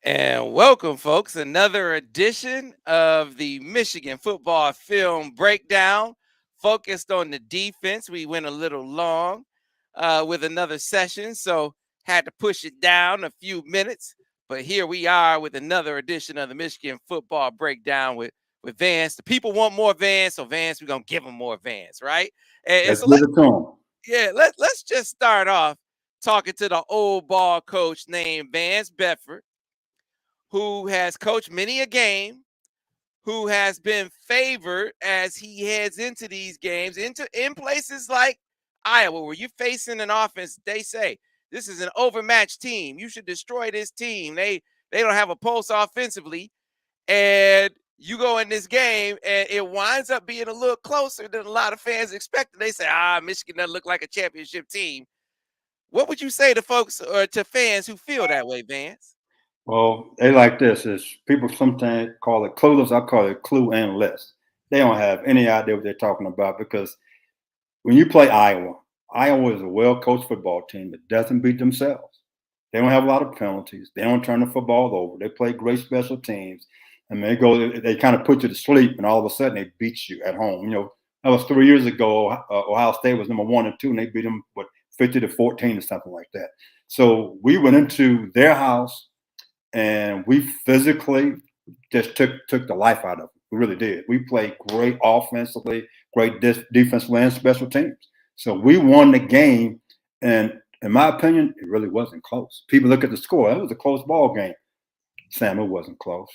And welcome, folks. Another edition of the Michigan football film breakdown focused on the defense. We went a little long with another session, so had to push it down a few minutes. But here we are with another edition of the Michigan football breakdown with Vance. The people want more Vance, so Vance, we're going to give them more Vance, right? And Let's so give it to them. let's just start off talking to the old ball coach named Vance Bedford, who has coached many a game, who has been favored as he heads into these games, into in places like Iowa, where you're facing an offense. They say this is an overmatched team. You should destroy this team. They don't have a pulse offensively, and you go in this game, and it winds up being a little closer than a lot of fans expected. They say, Michigan doesn't look like a championship team. What would you say to folks or to fans who feel that way, Vance? Well, they like this. Is people sometimes call it clueless. I call it clue and less. They don't have any idea what they're talking about because when you play Iowa, Iowa is a well-coached football team that doesn't beat themselves. They don't have a lot of penalties. They don't turn the football over. They play great special teams. And they kind of put you to sleep, and all of a sudden they beat you at home. That was 3 years ago. Ohio State was number 1 and 2, and they beat them 50-14 or something like that. So we went into their house and we physically just took the life out of them. We really did. We played great offensively, great defensively, and special teams. So we won the game, and in my opinion, it really wasn't close. People look at the score; it was a close ball game. Sam, it wasn't close.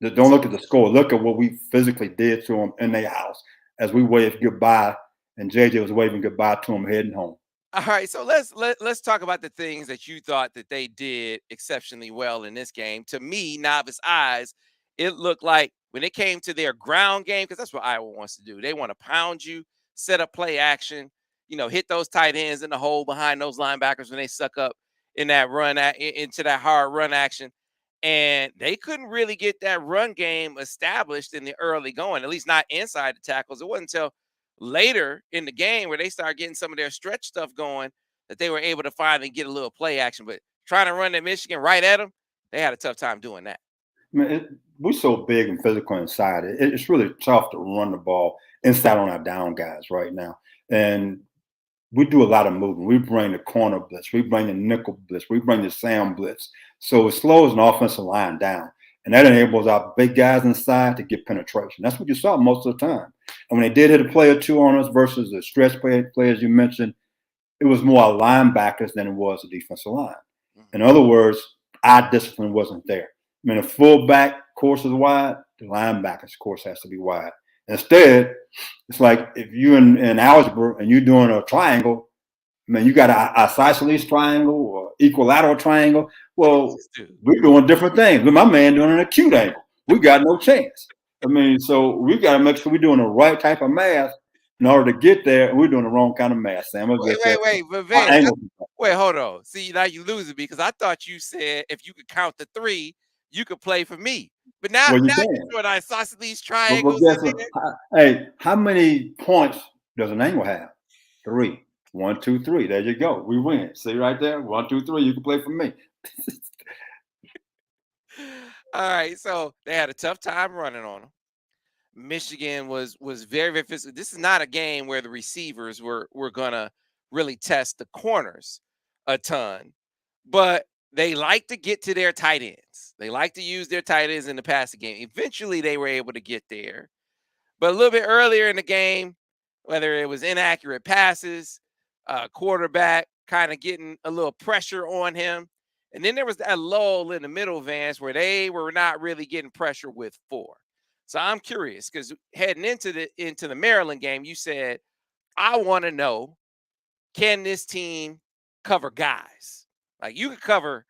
Don't look at the score. Look at what we physically did to them in their house as we waved goodbye, and JJ was waving goodbye to them heading home. All right, so let's talk about the things that you thought that they did exceptionally well in this game. To me, novice eyes, it looked like when it came to their ground game, because that's what Iowa wants to do. They want to pound you, set up play action, hit those tight ends in the hole behind those linebackers when they suck up in that into that hard run action. And they couldn't really get that run game established in the early going, at least not inside the tackles. It wasn't until later in the game where they started getting some of their stretch stuff going that they were able to finally get a little play action. But trying to run at Michigan right at them, they had a tough time doing that. I mean, we're so big and physical inside. It's really tough to run the ball inside on our down guys right now. And we do a lot of moving. We bring the corner blitz, we bring the nickel blitz, we bring the Sam blitz. So it slows an offensive line down. And that enables our big guys inside to get penetration. That's what you saw most of the time. And when they did hit a play or two on us versus the stretch players you mentioned, it was more linebackers than it was the defensive line. In other words, our discipline wasn't there. I mean, a fullback course is wide, the linebacker's course has to be wide. Instead, it's like if you're in algebra and you're doing a triangle, man, you got an isosceles triangle or equilateral triangle. Well, we're doing different things. But my man doing an acute angle. We got no chance. I mean, so we got to make sure we're doing the right type of math in order to get there. And we're doing the wrong kind of math, Sam. Wait. But Vance, wait, hold on. See, now you losing me because I thought you said if you could count to three, you could play for me. But now, Well, you now can. you're doing isosceles But triangles guess in what? there. Hey, how many points does an angle have? 3. 1, 2, 3. There you go. We win. See right there? 1, 2, 3. You can play for me. All right, so they had a tough time running on them. Michigan was very, very physical. This is not a game where the receivers were gonna really test the corners a ton, but they like to get to their tight ends. They like to use their tight ends in the passing game. Eventually, they were able to get there, but a little bit earlier in the game, whether it was inaccurate passes, quarterback kind of getting a little pressure on him, and then there was that lull in the middle, Vance, where they were not really getting pressure with four. So I'm curious because heading into the Maryland game, you said, I want to know, can this team cover guys? Like you could cover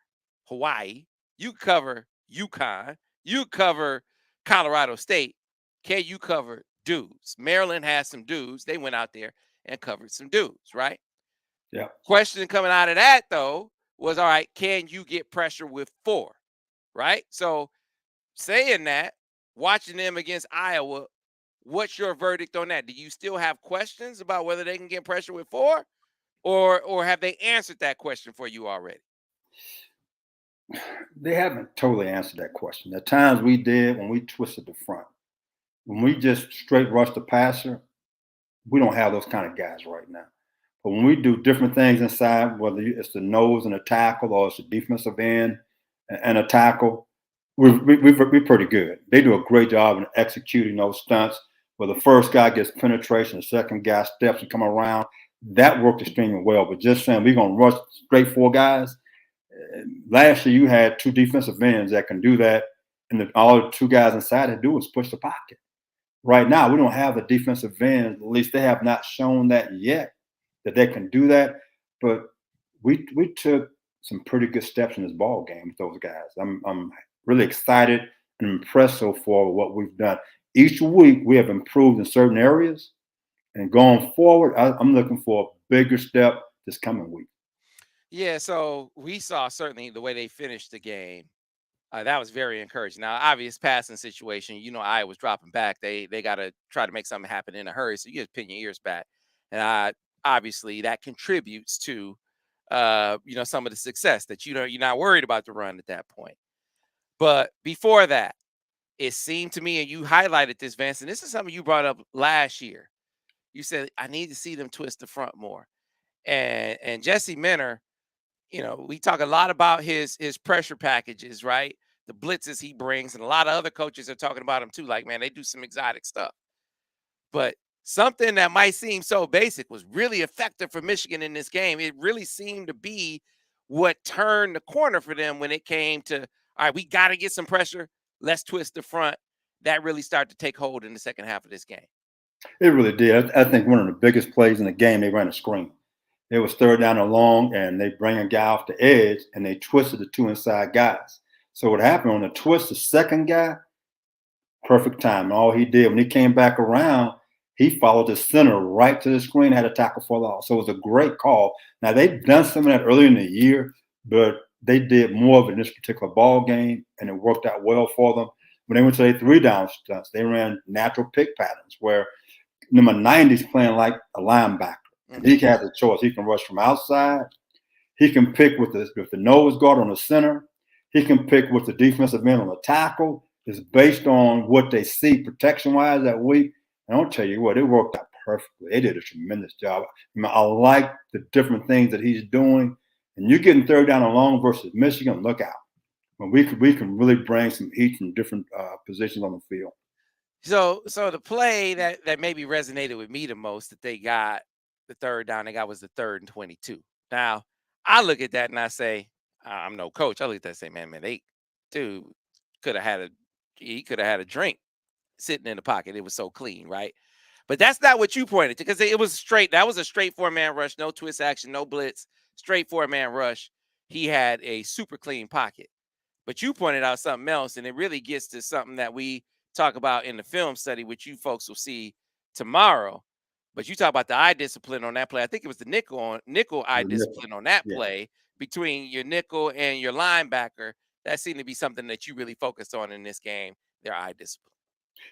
Hawaii, you could cover UConn, you could cover Colorado State. Can you cover dudes? Maryland has some dudes. They went out there and covered some dudes, right? Yeah. Question coming out of that though was, all right, can you get pressure with four? Right? So saying that, watching them against Iowa, what's your verdict on that? Do you still have questions about whether they can get pressure with four, or have they answered that question for you already? They haven't totally answered that question. At times we did when we twisted the front. When we just straight rush the passer, we don't have those kind of guys right now. But when we do different things inside, whether it's the nose and a tackle or it's the defensive end and a tackle, we're pretty good. They do a great job in executing those stunts where the first guy gets penetration, the second guy steps and come around. That worked extremely well. But just saying we're going to rush straight four guys, last year you had two defensive ends that can do that, and all the two guys inside to do is push the pocket. Right now, we don't have a defensive end. At least they have not shown that yet that they can do that. But we took some pretty good steps in this ball game with those guys. I'm really excited and impressed so far with what we've done. Each week we have improved in certain areas, and going forward, I'm looking for a bigger step this coming week. Yeah, so we saw certainly the way they finished the game. That was very encouraging. Now, obvious passing situation, I was dropping back. They got to try to make something happen in a hurry. So you just pin your ears back, and obviously that contributes to some of the success that you're not worried about the run at that point. But before that, it seemed to me, and you highlighted this, Vance, and this is something you brought up last year. You said I need to see them twist the front more, and Jesse Minter. We talk a lot about his pressure packages, right? The blitzes he brings, and a lot of other coaches are talking about him too. Like, man, they do some exotic stuff. But something that might seem so basic was really effective for Michigan in this game. It really seemed to be what turned the corner for them when it came to, all right, we got to get some pressure. Let's twist the front. That really started to take hold in the second half of this game. It really did. I think one of the biggest plays in the game, they ran a screen. It was third down and long, and they bring a guy off the edge, and they twisted the two inside guys. So what happened on the twist, the second guy, perfect time. All he did when he came back around, he followed the center right to the screen, had a tackle for loss. So it was a great call. Now they've done some of that earlier in the year, but they did more of it in this particular ball game, and it worked out well for them. When they went to their three down stunts, they ran natural pick patterns where number 90 is playing like a linebacker. And he has a choice. He can rush from outside. He can pick with the nose guard on the center. He can pick with the defensive end on the tackle. It's based on what they see protection-wise that week. And I'll tell you what, it worked out perfectly. They did a tremendous job. I like the different things that he's doing. And you're getting third down and long versus Michigan, look out. When we can really bring some heat from different positions on the field. So the play that maybe resonated with me the most that they got, the third down they got, was the 3rd and 22. Now, I look at that and I say, I'm no coach. I look at that and say, man, dude could have had a drink sitting in the pocket. It was so clean, right? But that's not what you pointed to, because it was straight. That was a straight 4-man rush, no twist action, no blitz, straight 4-man rush. He had a super clean pocket. But you pointed out something else, and it really gets to something that we talk about in the film study, which you folks will see tomorrow. But you talk about the eye discipline on that play. I think it was the nickel eye discipline on that play between your nickel and your linebacker. That seemed to be something that you really focused on in this game, their eye discipline.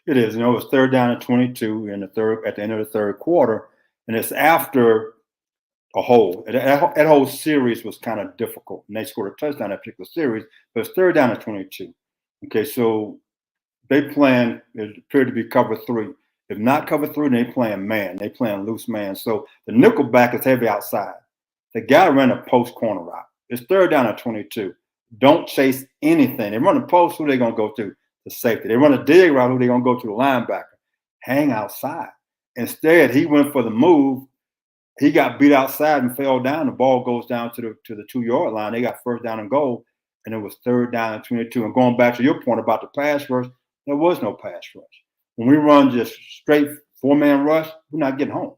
It is. It was third down and 22 at the end of the third quarter, and it's after a hole. That whole series was kind of difficult, and they scored a touchdown that particular series, but it's third down and 22. Okay, so they plan, it appeared to be cover 3. If not cover 3, they playing man. They playing loose man. So the nickel back is heavy outside. The guy ran a post corner route. It's third down at 22. Don't chase anything. They run a post, who they going to go to? The safety. They run a dig route, who they going to go to? The linebacker. Hang outside. Instead, he went for the move. He got beat outside and fell down. The ball goes down to the 2-yard line. They got first down and goal, and it was third down and 22. And going back to your point about the pass rush, there was no pass rush. When we run just straight 4-man rush, we're not getting home.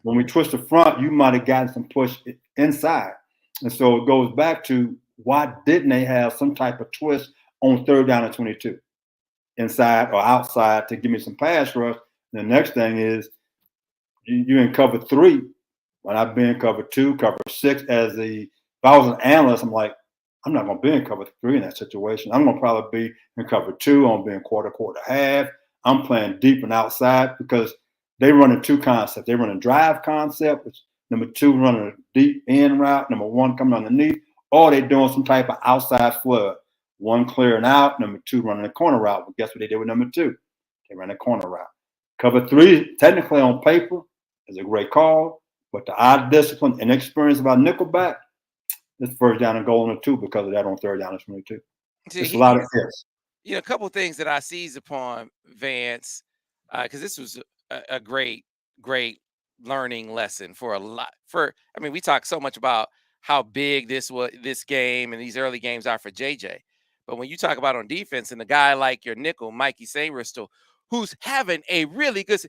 When we twist the front, you might have gotten some push inside. And so it goes back to, why didn't they have some type of twist on third down and 22, inside or outside, to give me some pass rush? And the next thing is, you in cover 3. When I've been in cover 2, cover 6, if I was an analyst, I'm like, I'm not going to be in cover 3 in that situation. I'm going to probably be in cover 2. I'm going to be in quarter, half. I'm playing deep and outside, because they running 2 concepts. They run a drive concept, which number 2 running a deep end route, number 1 coming underneath, or they're doing some type of outside flood. One clearing out, number two running a corner route. Well, guess what they did with number two? They ran a corner route. Cover three, technically on paper, is a great call, but the eye discipline and experience of our nickelback, this first down and goal on the two because of that on third down and 22. See, It's a lot of he's, ifs. a couple of things that I seized upon Vance, because this was a great learning lesson for a lot. I mean, we talk so much about how big this game and these early games are for JJ, but when you talk about on defense and a guy like your nickel, Mikey Sainristel, who's having a really good,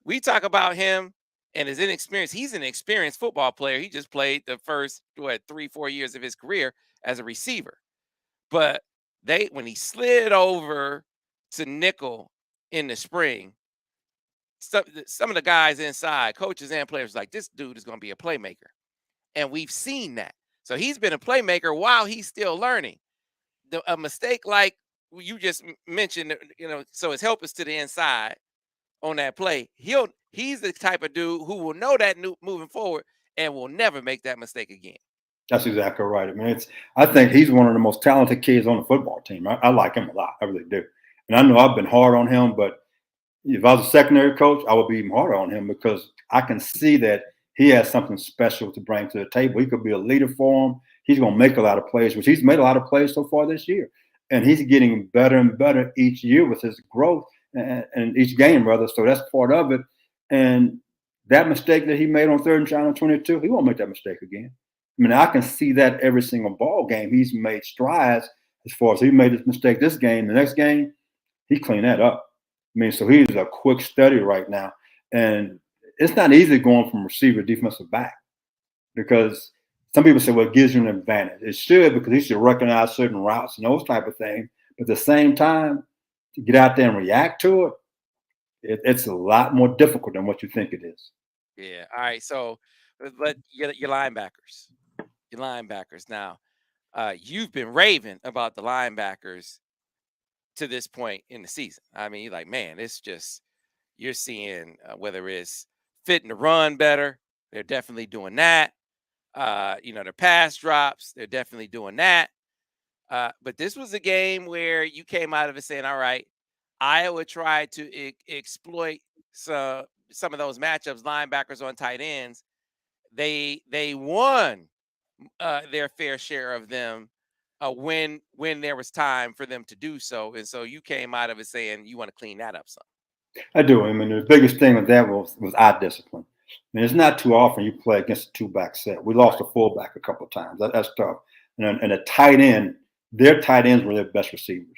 we talk about him and his inexperience. He's an experienced football player. He just played the first 3-4 years of his career as a receiver. But when he slid over to nickel in the spring, some of the guys inside, coaches and players, like, this dude is going to be a playmaker, and we've seen that. So he's been a playmaker while he's still learning. A mistake like you just mentioned, so his help is to the inside on that play. He's the type of dude who will know that moving forward and will never make that mistake again. That's exactly right. I mean, I think he's one of the most talented kids on the football team. I like him a lot. I really do. And I know I've been hard on him, but if I was a secondary coach, I would be even harder on him because I can see that he has something special to bring to the table. He could be a leader for him. He's going to make a lot of plays, which he's made a lot of plays so far this year. And he's getting better and better each year with his growth and each game, rather. So that's part of it. And that mistake that he made on third and down and 22, he won't make that mistake again. I mean, I can see that every single ball game. He's made strides as far as he made this mistake this game. The next game, he cleaned that up. I mean, so he's a quick study right now. And it's not easy going from receiver to defensive back because some people say, well, it gives you an advantage. It should because he should recognize certain routes and those type of things. But at the same time, to get out there and react to it, it's a lot more difficult than what you think it is. Yeah. All right. So let your linebackers. Your linebackers. Now, you've been raving about the linebackers to this point in the season. I mean, you're like, man, it's just, you're seeing whether it's fitting the run better. They're definitely doing that. Their pass drops. They're definitely doing that. But this was a game where you came out of it saying, all right, Iowa tried to exploit some of those matchups, linebackers on tight ends. They won their fair share of them when there was time for them to do so. And so you came out of it saying you want to clean that up some. I do. I mean, the biggest thing with that was eye discipline. I mean, it's not too often you play against a two-back set. We lost a fullback a couple of times. That's tough. And a tight end, their tight ends were their best receivers.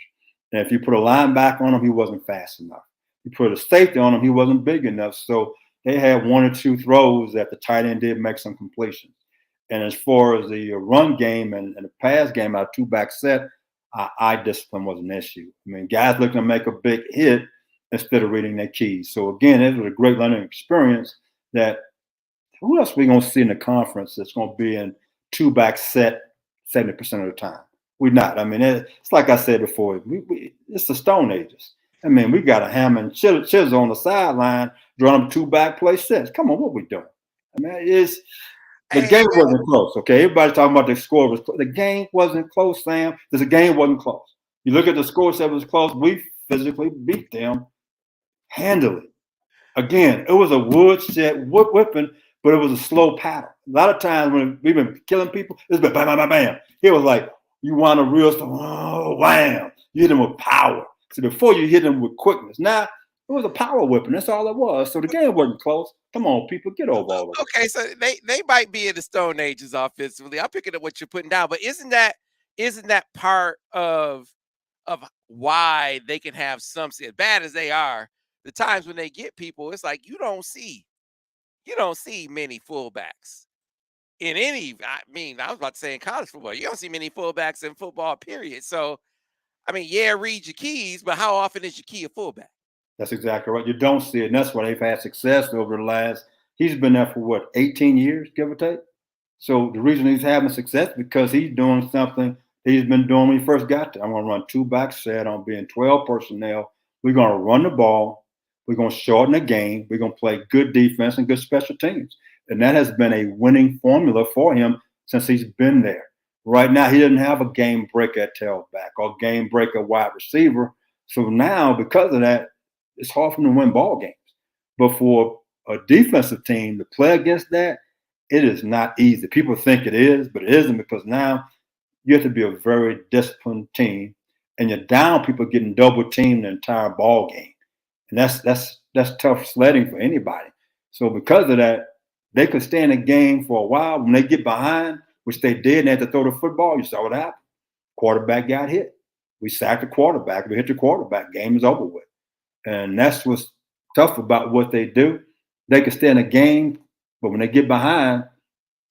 And if you put a linebacker on him, he wasn't fast enough. You put a safety on him, he wasn't big enough. So they had one or two throws that the tight end did make some completions. And as far as the run game and the pass game, our two-back set, eye discipline was an issue. I mean, guys looking to make a big hit instead of reading their keys. So, again, it was a great learning experience that who else are we going to see in the conference that's going to be in two-back set 70% of the time? We're not. I mean, it's like I said before, it's the Stone Ages. I mean, we got a hammer and chisel on the sideline, drawing them two-back play sets. Come on, what we doing? I mean, the game wasn't close, okay? Everybody's talking about the score was close. The game wasn't close, Sam. The game wasn't close. You look at the score, said it was close. We physically beat them handily. Again, it was a woodshed whipping, but it was a slow paddle. A lot of times when we've been killing people, it's been bam, bam, bam, bam. It was like you want a real stuff, oh, wham. You hit them with power. So before you hit them with quickness. Now, it was a power whipping. That's all it was. So the game wasn't close. Come on, people, get over all of it. Okay, so they might be in the Stone Ages offensively. I'm picking up what you're putting down, but isn't that part of why they can have some, as bad as they are, the times when they get people, it's like you don't see many fullbacks in any. I mean, I was about to say in college football, you don't see many fullbacks in football, period. So, I mean, yeah, read your keys, but how often is your key a fullback? That's exactly right. You don't see it. And that's why they've had success over the last, he's been there for what, 18 years, give or take? So the reason he's having success is because he's doing something he's been doing when he first got there. I'm going to run two-back set. I'm being 12 personnel. We're going to run the ball. We're going to shorten the game. We're going to play good defense and good special teams. And that has been a winning formula for him since he's been there. Right now, he doesn't have a game breaker at tailback or game breaker wide receiver. So now, because of that, it's hard for them to win ball games. But for a defensive team to play against that, it is not easy. People think it is, but it isn't, because now you have to be a very disciplined team, and you're down people getting double teamed the entire ball game, and that's tough sledding for anybody. So because of that, they could stay in the game for a while. When they get behind, which they did, and they had to throw the football, you saw what happened. Quarterback got hit. We sacked the quarterback. We hit the quarterback. Game is over with. And that's what's tough about what they do. They can stay in a game, but when they get behind,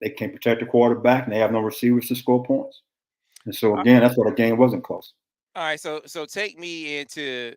they can't protect the quarterback, and they have no receivers to score points. And so again, that's why the game wasn't close. All right, so take me into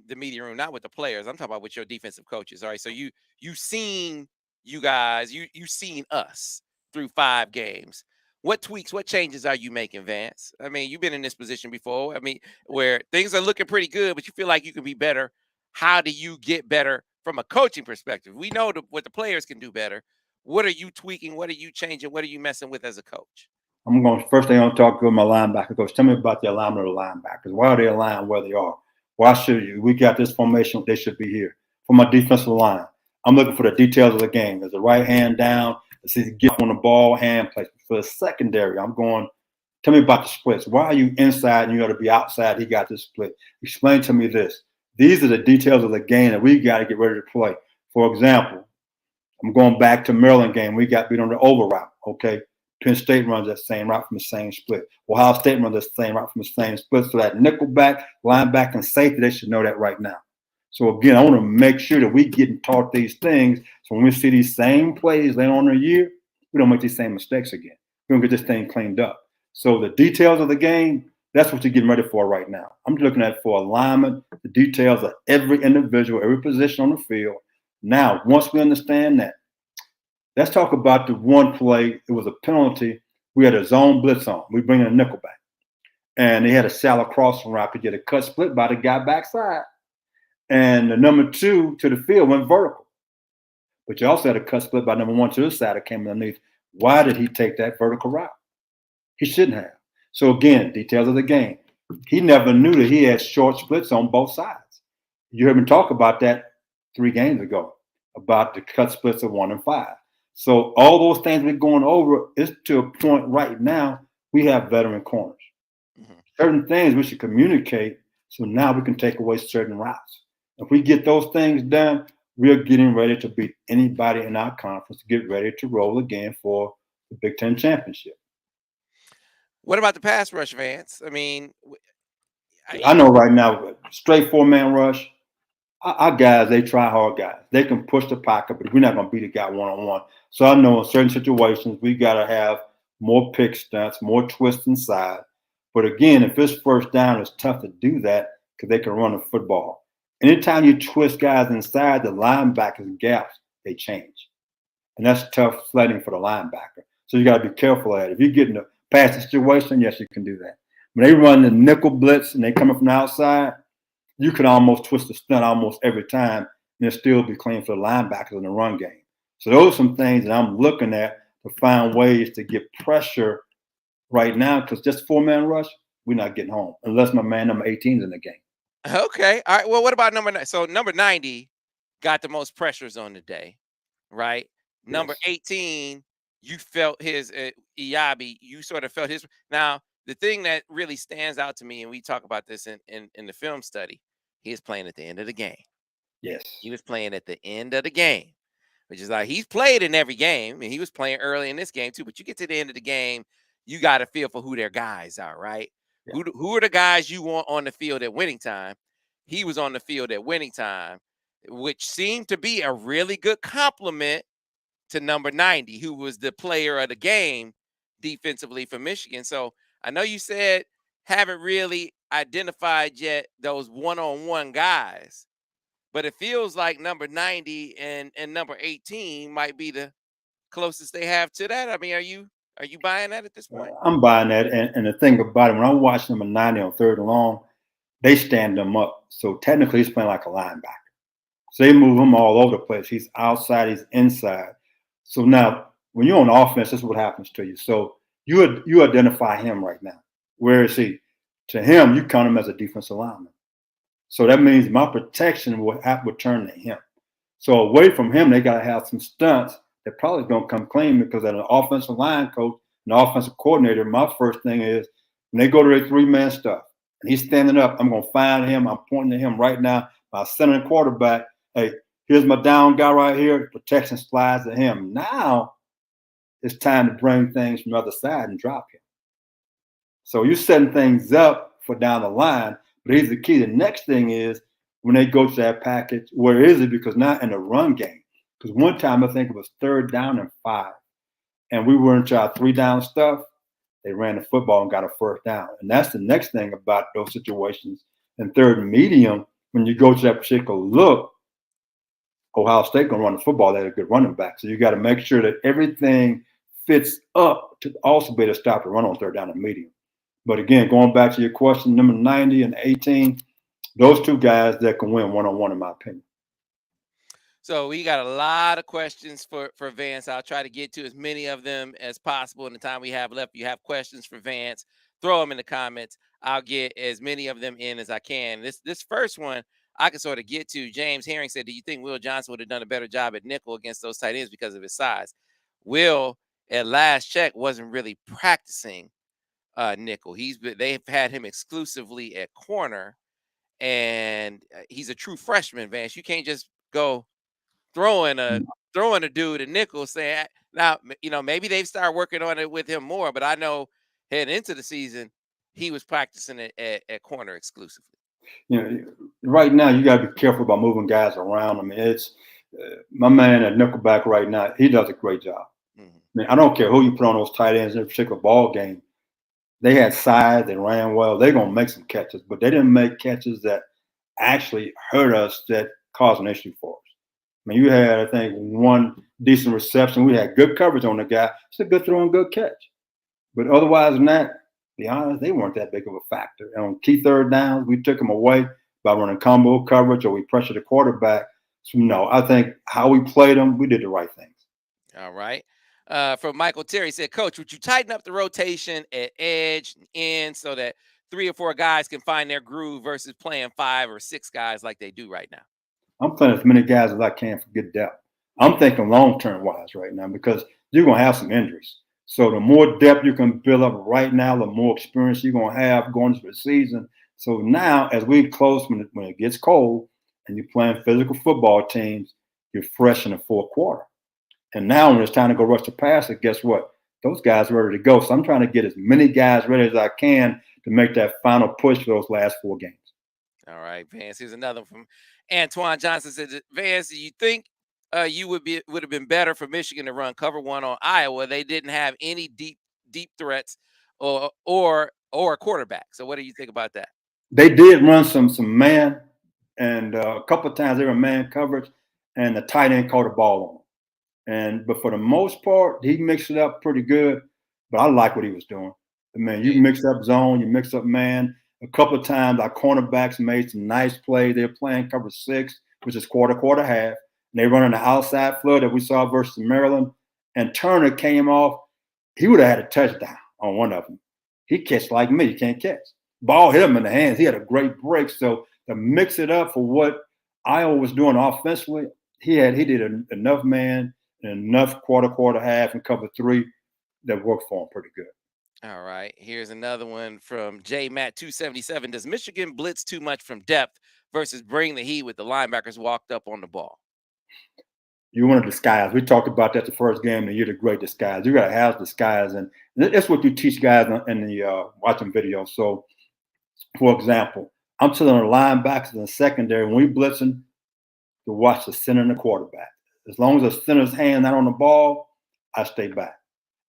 the media room, not with the players. I'm talking about with your defensive coaches. All right, so you seen you guys, you seen us through 5 games. What tweaks, what changes are you making, Vance? I mean, you've been in this position before. I mean, where things are looking pretty good, but you feel like you can be better. How do you get better from a coaching perspective? We know what the players can do better. What are you tweaking? What are you changing? What are you messing with as a coach? I'm going first thing I'm talk to my linebacker coach. Tell me about the alignment of the linebackers. Why are they aligned where they are? Why should you? We got this formation. They should be here. For my defensive line, I'm looking for the details of the game. Is the right hand down? Does he get on the ball, hand placement? For the secondary, I'm going, tell me about the splits. Why are you inside and you got to be outside? He got this split. Explain to me this. These are the details of the game that we got to get ready to play. For example, I'm going back to Maryland game. We got beat on the over route. Okay. Penn State runs that same route from the same split. Ohio State runs that same route from the same split. So that nickelback, linebacker, and safety, they should know that right now. So again, I want to make sure that we getting taught these things. So when we see these same plays later on in the year, we don't make these same mistakes again. We're going to get this thing cleaned up. So the details of the game, that's what you're getting ready for right now. I'm looking at for alignment, the details of every individual, every position on the field. Now, once we understand that, let's talk about the one play. It was a penalty. We had a zone blitz on. We bring in a nickelback. And they had a shallow crossing route to get a cut split by the guy backside. And the number 2 to the field went vertical. But you also had a cut split by number 1 to the side that came underneath. Why did he take that vertical route? He shouldn't have. So again, details of the game. He never knew that he had short splits on both sides. You heard me talk about that 3 games ago, about the cut splits of 1 and 5. So all those things we're going over is to a point right now, we have veteran corners. Mm-hmm. Certain things we should communicate, so now we can take away certain routes. If we get those things done, we're getting ready to beat anybody in our conference, to get ready to roll again for the Big Ten championship. What about the pass rush, Vance? I mean, I know right now, straight 4-man rush, our guys, they try hard guys. They can push the pocket, but we're not going to beat a guy one-on-one. So I know in certain situations, we got to have more pick stunts, more twists inside. But again, if it's first down, it's tough to do that because they can run the football. Anytime you twist guys inside, the linebackers' gaps, they change. And that's tough sledding for the linebacker. So you got to be careful of that. If you get in a passing situation, yes, you can do that. When they run the nickel blitz and they coming from the outside, you can almost twist the stunt almost every time and it'll still be clean for the linebackers in the run game. So those are some things that I'm looking at to find ways to get pressure right now, because just 4-man rush, we're not getting home unless my man number 18 is in the game. Okay. All right. Well, what about number 9? So number 90 got the most pressures on the day, right? Yes. Number 18, you felt his Iyabi. You sort of felt his. Now, the thing that really stands out to me, and we talk about this in the film study, he is playing at the end of the game. Yes. He was playing at the end of the game, which is like he's played in every game, and he was playing early in this game too. But you get to the end of the game, you got to feel for who their guys are, right? Yeah. Who are the guys you want on the field at winning time? He was on the field at winning time, which seemed to be a really good compliment to number 90, who was the player of the game defensively for Michigan. So I know you said haven't really identified yet those one-on-one guys, but it feels like number 90 and number 18 might be the closest they have to that. I mean, are you buying that at this point? I'm buying that. And the thing about it, when I'm watching number 90 on 3rd and long, they stand him up. So technically he's playing like a linebacker. So they move him all over the place. He's outside, he's inside. So now when you're on offense, this is what happens to you. So you identify him right now. Where is he? To him, you count him as a defensive lineman. So that means my protection will turn to him. So away from him, they got to have some stunts that probably don't come clean, because as an offensive line coach, an offensive coordinator, my first thing is when they go to their three-man stuff and he's standing up, I'm going to find him. I'm pointing to him right now. My center and quarterback, hey, here's my down guy right here. Protection slides to him. Now it's time to bring things from the other side and drop him. So you're setting things up for down the line. But here's the key. The next thing is when they go to that package, where is it? Because not in the run game. Because one time I think it was 3rd down and 5. And we were into our 3-down stuff. They ran the football and got a 1st down. And that's the next thing about those situations. And 3rd and medium, when you go to that particular look, Ohio State going to run the football. They had a good running back. So you got to make sure that everything fits up to also be able to stop the run on 3rd down and medium. But again, going back to your question, number 90 and 18, those two guys that can win one-on-one, in my opinion. So we got a lot of questions for Vance. I'll try to get to as many of them as possible in the time we have left. If you have questions for Vance, throw them in the comments. I'll get as many of them in as I can. This first one I can sort of get to. James Herring said, do you think Will Johnson would have done a better job at nickel against those tight ends because of his size? Will, at last check, wasn't really practicing nickel. They've had him exclusively at corner, and he's a true freshman, Vance. You can't just go throwing a dude a nickel saying, now, maybe they've started working on it with him more, but I know heading into the season, he was practicing it at corner exclusively. Right now you got to be careful about moving guys around. I mean, it's my man at nickelback right now. He does a great job. Mm-hmm. I mean, I don't care who you put on those tight ends in a particular ball game. They had size. They ran well. They're going to make some catches, but they didn't make catches that actually hurt us, that caused an issue for us. I mean, you had, I think, one decent reception. We had good coverage on the guy. It's a good throw and good catch. But otherwise than that, to be honest, they weren't that big of a factor. And on key 3rd downs, we took them away by running combo coverage, or we pressured the quarterback. So, no, I think how we played them, we did the right things. All right. From Michael Terry said, Coach, would you tighten up the rotation at edge and end so that 3 or 4 guys can find their groove versus playing 5 or 6 guys like they do right now? I'm playing as many guys as I can for good depth. I'm thinking long-term wise right now, because you're going to have some injuries. So the more depth you can build up right now, the more experience you're going to have going into the season. So now, as we close, when it gets cold and you're playing physical football teams, you're fresh in the 4th quarter. And now when it's time to go rush the passer, guess what? Those guys are ready to go. So I'm trying to get as many guys ready as I can to make that final push for those last 4 games. All right, Vance. Here's another one from Antoine Johnson. Said, Vance, do you think you would have been better for Michigan to run cover 1 on Iowa? They didn't have any deep threats or a quarterback. So what do you think about that? They did run some man, and a couple of times they were man coverage, and the tight end caught the ball on. But for the most part, he mixed it up pretty good. But I like what he was doing. I mean, you mix up zone, you mix up man. A couple of times our cornerbacks made some nice plays. They're playing cover 6, which is quarter, half. And they running the outside flood that we saw versus Maryland. And Turner came off. He would have had a touchdown on one of them. He catch like me. He can't catch. Ball hit him in the hands. He had a great break. So to mix it up for what Iowa was doing offensively, he did enough man and enough quarter, half, and cover 3 that worked for him pretty good. All right. Here's another one from J Matt 277. Does Michigan blitz too much from depth versus bring the heat with the linebackers walked up on the ball? You want to disguise. We talked about that the first game of the year, the great disguise. You got to have disguise. And that's what you teach guys in the watching videos. So, for example, I'm telling the linebackers in the secondary, when we blitzing, to watch the center and the quarterback. As long as the center's hand not on the ball, I stay back.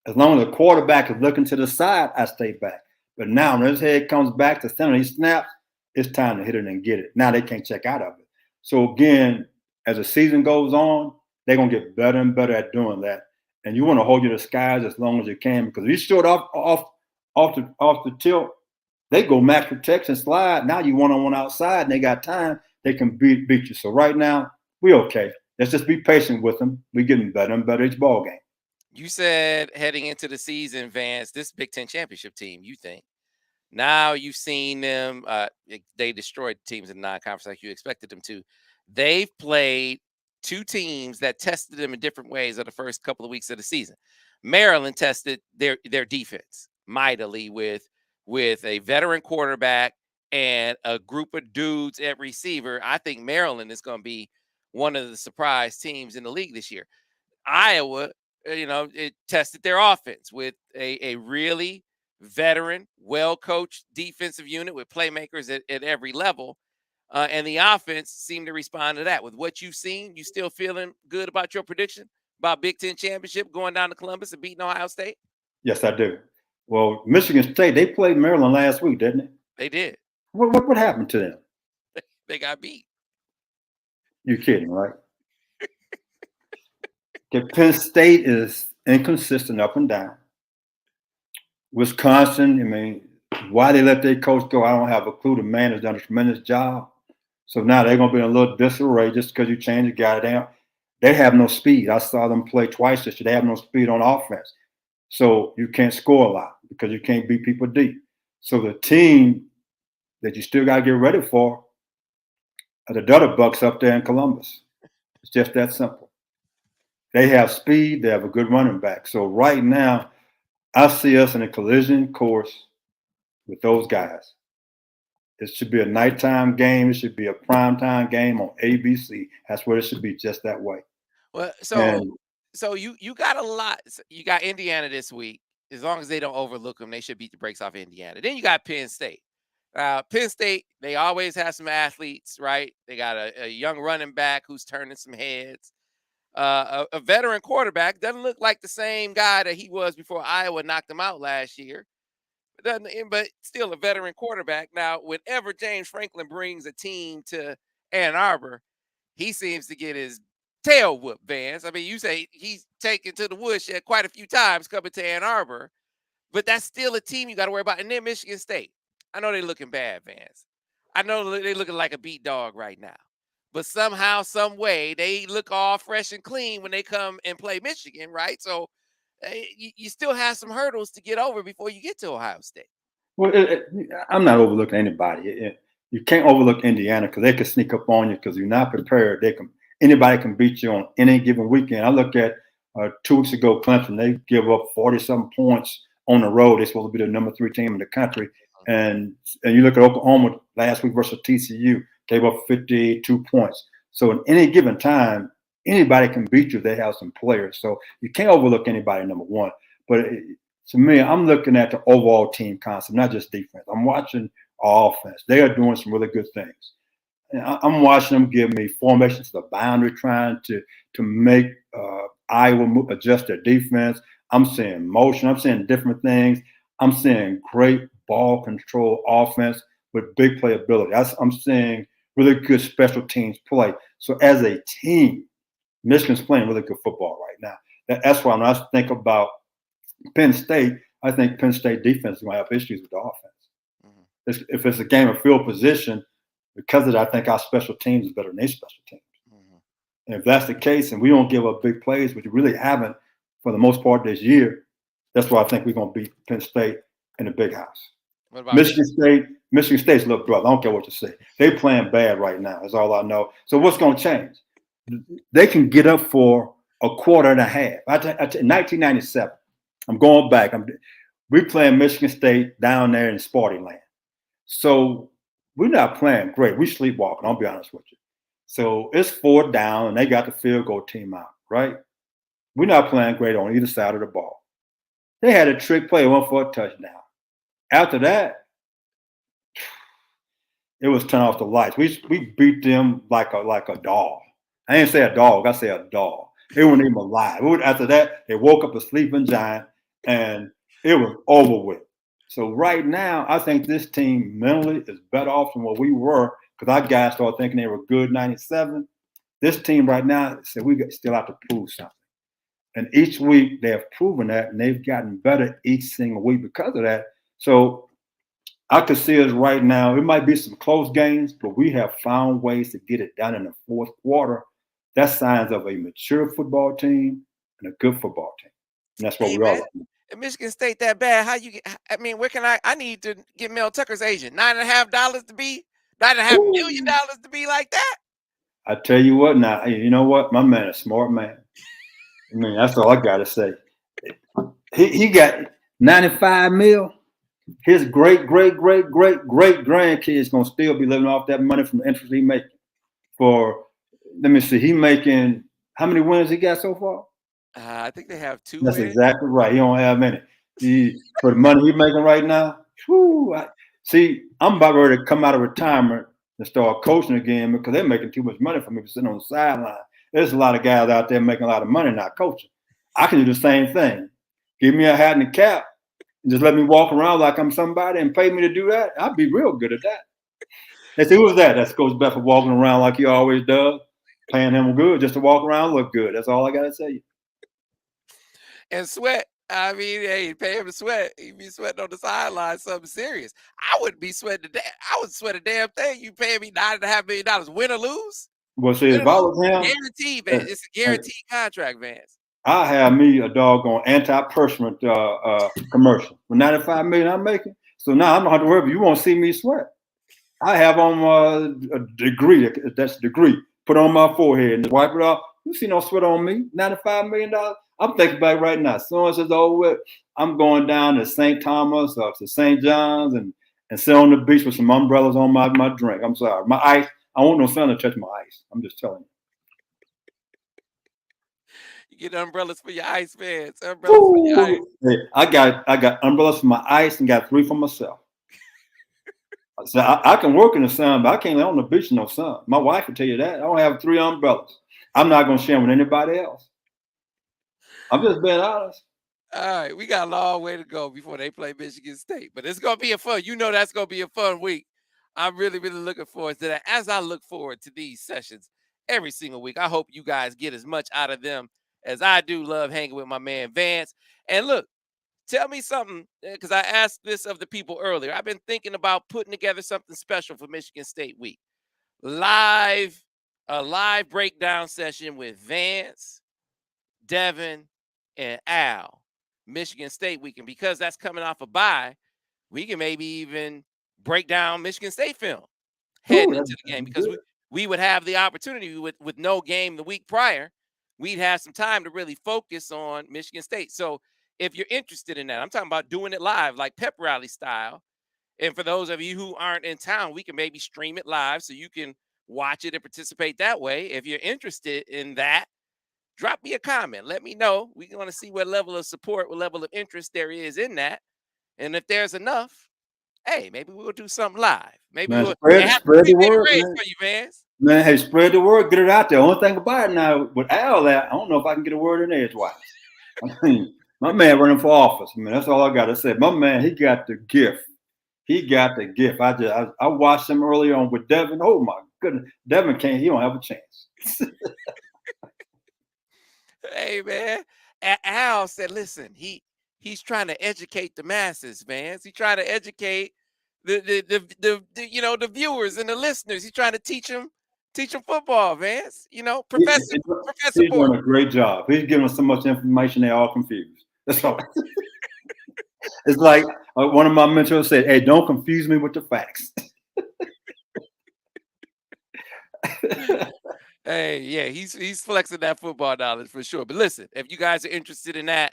As long as the quarterback is looking to the side, I stay back. But now when his head comes back to center, he snaps, it's time to hit it and get it. Now they can't check out of it. So again, as the season goes on, they're going to get better and better at doing that. And you want to hold your disguise as long as you can, because if you short off the tilt, they go max protection slide. Now you one-on-one outside and they got time, they can beat you. So right now, we okay. Let's just be patient with them. We're getting better and better each ball game. You said heading into the season, Vance, this Big Ten championship team, you think. Now you've seen them. They destroyed teams in non-conference like you expected them to. They've played two teams that tested them in different ways of the first couple of weeks of the season. Maryland tested their defense mightily with a veteran quarterback and a group of dudes at receiver. I think Maryland is going to be one of the surprise teams in the league this year. Iowa, it tested their offense with a really veteran, well coached defensive unit with playmakers at every level. And the offense seemed to respond to that. With what you've seen, you still feeling good about your prediction about Big Ten championship going down to Columbus and beating Ohio State? Yes, I do. Well, Michigan State, they played Maryland last week, didn't they? They did. What happened to them? They got beat. You're kidding, right? Penn State is inconsistent up and down. Wisconsin, I mean, why they let their coach go, I don't have a clue. The man has done a tremendous job. So now they're going to be in a little disarray just because you change the guy down. They have no speed. I saw them play twice this year. They have no speed on offense. So you can't score a lot because you can't beat people deep. So the team that you still got to get ready for are the Dutter Bucks up there in Columbus. It's just that simple. They have speed. They have a good running back. So right now, I see us in a collision course with those guys. It should be a nighttime game. It should be a primetime game on ABC. That's what it should be, just that way. Well, And so you got a lot. You got Indiana this week. As long as they don't overlook them, they should beat the brakes off Indiana. Then you got Penn State. Penn State, they always have some athletes, right? They got a young running back who's turning some heads. A veteran quarterback doesn't look like the same guy that he was before Iowa knocked him out last year. But still a veteran quarterback. Now, whenever James Franklin brings a team to Ann Arbor, he seems to get his tail whooped, Vance. I mean, you say he's taken to the woodshed quite a few times coming to Ann Arbor, but that's still a team you got to worry about. And then Michigan State. I know they're looking bad, Vance. I know they're looking like a beat dog right now. But somehow, some way, they look all fresh and clean when they come and play Michigan, right? So you still have some hurdles to get over before you get to Ohio State. well, I'm not overlooking anybody. You can't overlook Indiana because they can sneak up on you because you're not prepared. Anybody can beat you on any given weekend. I look at 2 weeks ago, Clemson. They give up 40-something points on the road. They're supposed to be the number 3 team in the country. And you look at Oklahoma last week versus TCU, gave up 52 points. So in any given time, anybody can beat you if they have some players. So you can't overlook anybody, number one. But to me, I'm looking at the overall team concept, not just defense. I'm watching offense. They are doing some really good things. And I'm watching them give me formations to the boundary, trying to make Iowa adjust their defense. I'm seeing motion. I'm seeing different things. I'm seeing great ball control offense with big playability. I'm seeing really good special teams play. So as a team, Michigan's playing really good football right now. That's why when I think about Penn State, I think Penn State defense is going to have issues with the offense. Mm-hmm. If it's a game of field position, because of that, I think our special teams is better than their special teams. Mm-hmm. And if that's the case, and we don't give up big plays, which we really haven't for the most part this year, that's why I think we're going to beat Penn State in the big house. What about Michigan State? Michigan State's little brother. I don't care what you say. They playing bad right now. That's all I know. So what's going to change? They can get up for a quarter and a half. In 1997, I'm going back. We playing Michigan State down there in Sparty Land. So we're not playing great. We sleepwalking, I'll be honest with you. So it's 4th down, and they got the field goal team out, right? We're not playing great on either side of the ball. They had a trick play, one for a touchdown. After that, it was turn off the lights. We beat them like a dog. I didn't say a dog. I say a dog. They weren't even alive. After that, they woke up a sleeping giant, and it was over with. So right now, I think this team mentally is better off than what we were because our guys started thinking they were good 97. This team right now said we still have to prove something. And each week they have proven that, and they've gotten better each single week because of that. So I could see us right now. It might be some close games, but we have found ways to get it done in the 4th quarter. That's signs of a mature football team and a good football team. And that's what Hey we all man, like. if Michigan State that bad, how you get? I mean, where can I need to get Mel Tucker's agent $9.5 to be $9.5 million Ooh. to be like that. I tell you what now, you know what? My man is a smart man. I mean, that's all I gotta say. He got 95 mil. His great grandkids gonna still be living off that money from the interest he making. For let me see, he making how many wins he got so far? I think they have two That's wins. exactly right. He don't have any. For the money he's making right now, whew, see, I'm about ready to come out of retirement and start coaching again because they're making too much money for me to sit on the sideline. There's a lot of guys out there making a lot of money not coaching. I can do the same thing. Give me a hat and a cap and just let me walk around like I'm somebody and pay me to do that. I'd be real good at that. Let's see who's that. That's Coach Bedford walking around like he always does, paying him good just to walk around, look good. That's all I gotta say. And Sweat. I mean, hey, pay him to sweat. He be sweating on the sideline, something serious. I wouldn't be sweating I would sweat a damn thing. You paying me $9.5 million, win or lose? Well, see, Win if or I lose? was him, Guaranteed, uh, man. It's a guaranteed contract, Vance. I have me a doggone anti-perspirant commercial with 95 million I'm making. So now I don't have to worry. You won't see me sweat. I have on a degree. That's a degree. Put on my forehead and wipe it off. You see no sweat on me. $95 million. I'm thinking about it right now. As soon as it's over with, I'm going down to St. Thomas or to St. John's and sit on the beach with some umbrellas on my drink. I'm sorry. My ice. I want no sun to touch my ice. I'm just telling you. You get umbrellas for your ice, Vance. Umbrellas for your ice. Hey, I got umbrellas for my ice and got 3 for myself. So I can work in the sun, but I can't lay on the beach in no sun. My wife will tell you that. I don't have 3 umbrellas. I'm not gonna share them with anybody else. I'm just being honest. All right, we got a long way to go before they play Michigan State, but it's gonna be a fun. You know that's gonna be a fun week. I'm really, really looking forward to that. As I look forward to these sessions every single week, I hope you guys get as much out of them as I do. Love hanging with my man Vance. And look, tell me something because I asked this of the people earlier. I've been thinking about putting together something special for Michigan State week. Live, a live breakdown session with Vance, Devin, and Al. Michigan State week. And because that's coming off a bye, we can maybe even break down Michigan State film Ooh, heading into the game because we would have the opportunity with no game the week prior. We'd have some time to really focus on Michigan State. So if you're interested in that, I'm talking about doing it live, like pep rally style. And for those of you who aren't in town, we can maybe stream it live so you can watch it and participate that way. If you're interested in that, drop me a comment. Let me know. We want to see what level of support, what level of interest there is in that. And if there's enough, hey, maybe we'll do something live. Maybe man, we'll spread have spread three the big word, raise man. for you, Vance. Man, hey, spread the word, get it out there. Only thing about it now with Al that I don't know if I can get a word in edgewise. I mean, my man running for office. I mean, that's all I gotta say. My man, he got the gift. He got the gift. I watched him earlier on with Devin. Oh my goodness, Devin can't. He don't have a chance. Hey, man. Al said, listen, he's trying to educate the masses, Vance. He's trying to educate the viewers and the listeners. He's trying to teach them football, Vance. Professor He's Board. doing a great job. He's giving us so much information they're all confused. That's all. It's like one of my mentors said, "Hey, don't confuse me with the facts." Hey, yeah, he's flexing that football knowledge for sure. But listen, if you guys are interested in that,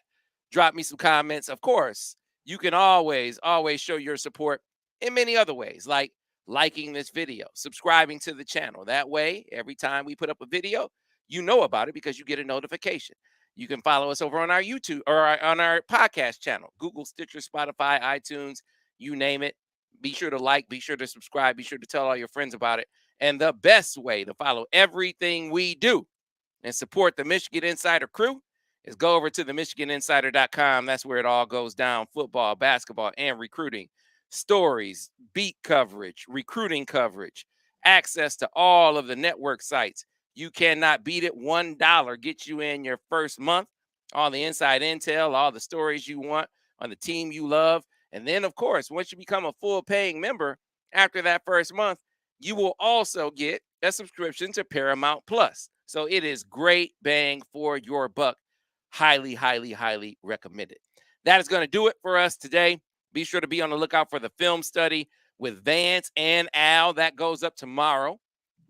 drop me some comments. Of course, you can always show your support in many other ways, like liking this video, subscribing to the channel. That way, every time we put up a video, you know about it because you get a notification. You can follow us over on our YouTube or on our podcast channel, Google, Stitcher, Spotify, iTunes, you name it. Be sure to like, be sure to subscribe, be sure to tell all your friends about it. And the best way to follow everything we do and support the Michigan Insider crew is go over to the michiganinsider.com. That's where it all goes down: football, basketball, and recruiting. Stories, beat coverage, recruiting coverage, access to all of the network sites. You cannot beat it. $1 gets you in your first month. All the inside intel, all the stories you want on the team you love. And then, of course, once you become a full paying member after that first month, you will also get a subscription to Paramount Plus. So it is great bang for your buck. highly, highly, highly recommended. That is going to do it for us today. Be sure to be on the lookout for the film study with Vance and Al. That goes up tomorrow.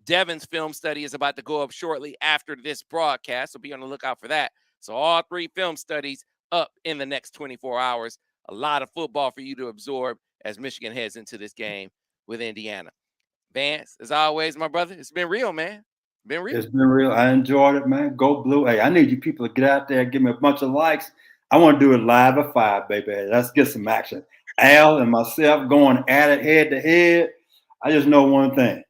Devin's film study is about to go up shortly after this broadcast, so be on the lookout for that. So all 3 film studies up in the next 24 hours. A lot of football for you to absorb as Michigan heads into this game with Indiana. Vance, as always, my brother, it's been real, man. Been real. It's been real. I enjoyed it, man. Go Blue. Hey, I need you people to get out there and give me a bunch of likes. I want to do it live at 5, baby. Let's get some action. Al and myself going at it head to head. I just know one thing.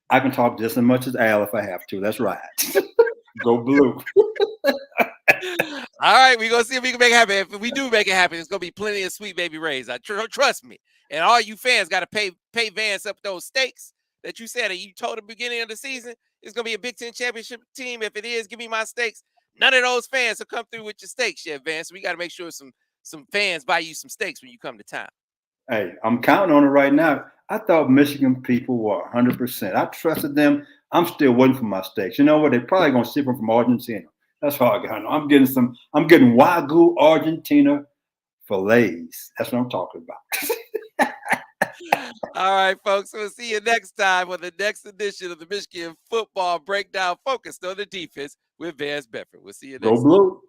I can talk just as much as Al if I have to. That's right. Go Blue. All right, we're going to see if we can make it happen. If we do make it happen, it's going to be plenty of Sweet Baby Rays. Trust me. And all you fans got to pay Vance up those stakes that you said that you told at the beginning of the season. It's going to be a Big Ten championship team. If it is, give me my stakes. None of those fans will come through with your stakes yet, Vance. We got to make sure some fans buy you some stakes when you come to town. Hey, I'm counting on it right now. I thought Michigan people were 100%. I trusted them. I'm still waiting for my stakes. You know what? They're probably going to ship them from Argentina. That's all I got. I'm getting Wagyu Argentina fillets. That's what I'm talking about. All right, folks. We'll see you next time on the next edition of the Michigan Football Breakdown, focused on the defense with Vance Bedford. We'll see you next time. Go Blue.